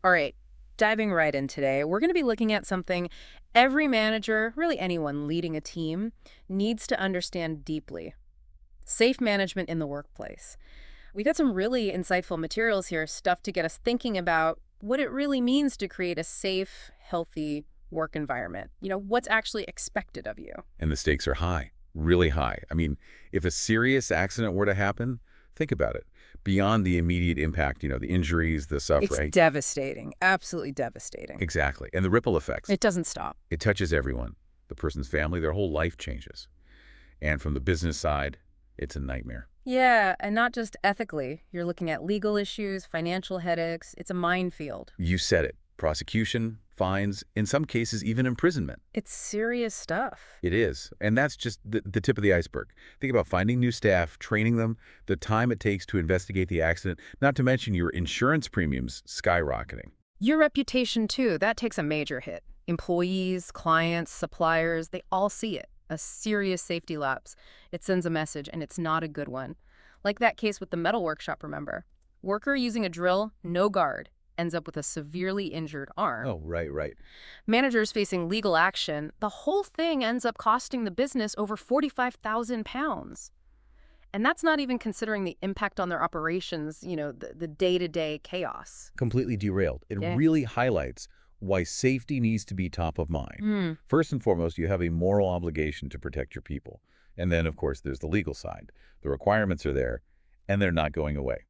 All right, diving right in today, we're going to be looking at something every manager, really anyone leading a team, needs to understand deeply. Safe management in the workplace. We got some really insightful materials here, stuff to get us thinking about what it really means to create a safe, healthy work environment. What's actually expected of you. And the stakes are high, really high. I mean, if a serious accident were to happen, think about it. Beyond the immediate impact, the injuries, the It's suffering. devastating, absolutely devastating. Exactly. And the ripple effects. It doesn't stop. It touches everyone. The person's family, their whole life changes. And from the business side, it's a nightmare. Yeah, and not just ethically. You're looking at legal issues, financial headaches. It's a minefield. You said it. Prosecution, fines, in some cases even imprisonment. It's serious stuff. It is. And that's just the tip of the iceberg. Think about finding new staff, training them, the time it takes to investigate the accident, not to mention your insurance premiums skyrocketing. Your reputation, too, that takes a major hit. Employees, clients, suppliers, they all see it. A serious safety lapse. It sends a message, and it's not a good one. Like that case with the metal workshop, remember? Worker using a drill, no guard, ends up with a severely injured arm. Oh, right. Managers facing legal action, the whole thing ends up costing the business over £45,000. And that's not even considering the impact on their operations, the day-to-day chaos. Completely derailed. It Yeah. really highlights why safety needs to be top of mind. First and foremost, you have a moral obligation to protect your people. And then, of course, there's the legal side. The requirements are there, and they're not going away.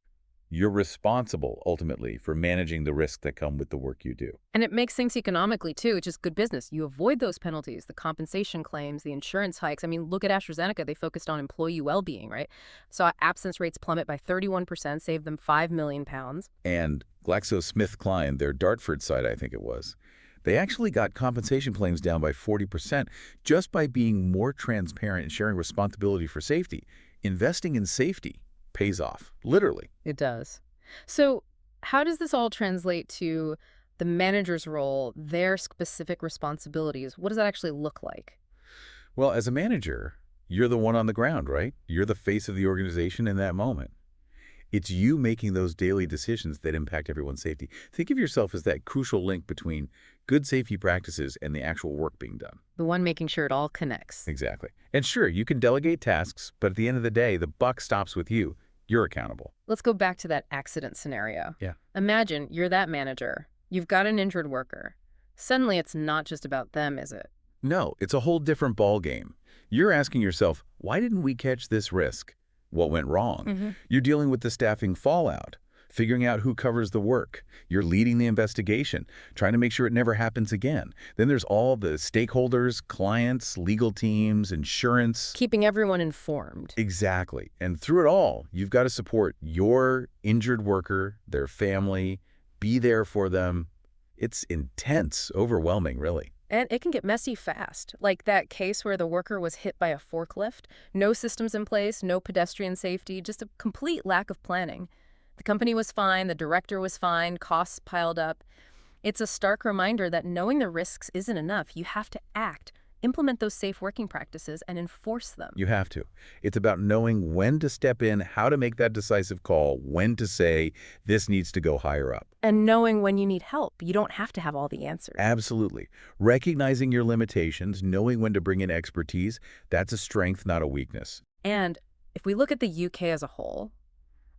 You're responsible, ultimately, for managing the risks that come with the work you do. And it makes things economically, too. It's just good business. You avoid those penalties, the compensation claims, the insurance hikes. I mean, look at AstraZeneca. They focused on employee well-being, right? Saw absence rates plummet by 31%, saved them £5 million. And GlaxoSmithKline, their Dartford site, I think it was, they actually got compensation claims down by 40% just by being more transparent and sharing responsibility for safety. Investing in safety pays off, literally. It does. So how does this all translate to the manager's role, their specific responsibilities? What does that actually look like? Well, as a manager, you're the one on the ground, right? You're the face of the organization in that moment. It's you making those daily decisions that impact everyone's safety. Think of yourself as that crucial link between good safety practices and the actual work being done. The one making sure it all connects. Exactly. And sure, you can delegate tasks, but at the end of the day, the buck stops with you. You're accountable. Let's go back to that accident scenario. Yeah. Imagine you're that manager. You've got an injured worker. Suddenly, it's not just about them, is it? No, it's a whole different ballgame. You're asking yourself, why didn't we catch this risk? What went wrong? You're dealing with the staffing fallout, figuring out who covers the work. You're leading the investigation, trying to make sure it never happens again. Then there's all the stakeholders, clients, legal teams, insurance. Keeping everyone informed. Exactly. And through it all, you've got to support your injured worker, their family, be there for them. It's intense, overwhelming, really. And it can get messy fast, like that case where the worker was hit by a forklift. No systems in place, no pedestrian safety, just a complete lack of planning. The company was fine, the director was fine, costs piled up. It's a stark reminder that knowing the risks isn't enough. You have to act, implement those safe working practices, and enforce them. You have to. It's about knowing when to step in, how to make that decisive call, when to say, this needs to go higher up. And knowing when you need help. You don't have to have all the answers. Absolutely. Recognizing your limitations, knowing when to bring in expertise, that's a strength, not a weakness. And if we look at the UK as a whole,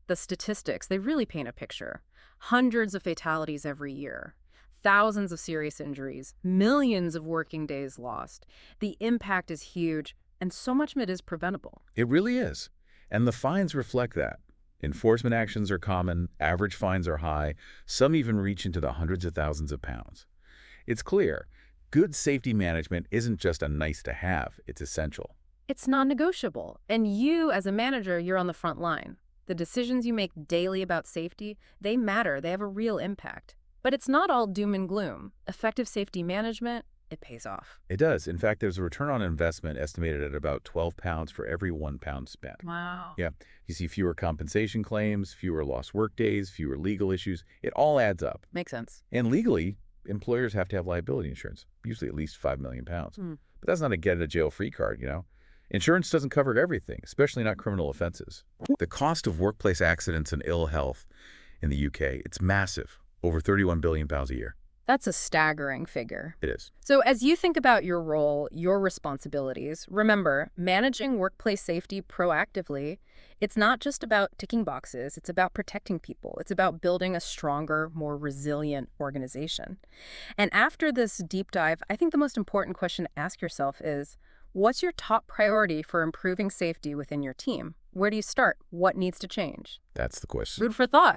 the statistics, they really paint a picture. Hundreds of fatalities every year. Thousands of serious injuries, millions of working days lost. The impact is huge, and so much of it is preventable. It really is. And the fines reflect that. Enforcement actions are common, average fines are high, some even reach into the hundreds of thousands of pounds. It's clear, good safety management isn't just a nice to have, it's essential. It's non-negotiable, and you, as a manager, you're on the front line. The decisions you make daily about safety, they matter, they have a real impact. But it's not all doom and gloom. Effective safety management, it pays off. It does. In fact, there's a return on investment estimated at about 12 pounds for every 1 pound spent. Wow. Yeah. You see fewer compensation claims, fewer lost work days, fewer legal issues. It all adds up. Makes sense. And legally, employers have to have liability insurance, usually at least £5 million. But that's not a get-out-of-jail-free card, Insurance doesn't cover everything, especially not criminal offenses. The cost of workplace accidents and ill health in the UK, it's massive. over 31 billion pounds a year. That's a staggering figure. It is. So as you think about your role, your responsibilities, remember, managing workplace safety proactively, it's not just about ticking boxes, it's about protecting people. It's about building a stronger, more resilient organization. And after this deep dive, I think the most important question to ask yourself is, what's your top priority for improving safety within your team? Where do you start? What needs to change? That's the question. Food for thought.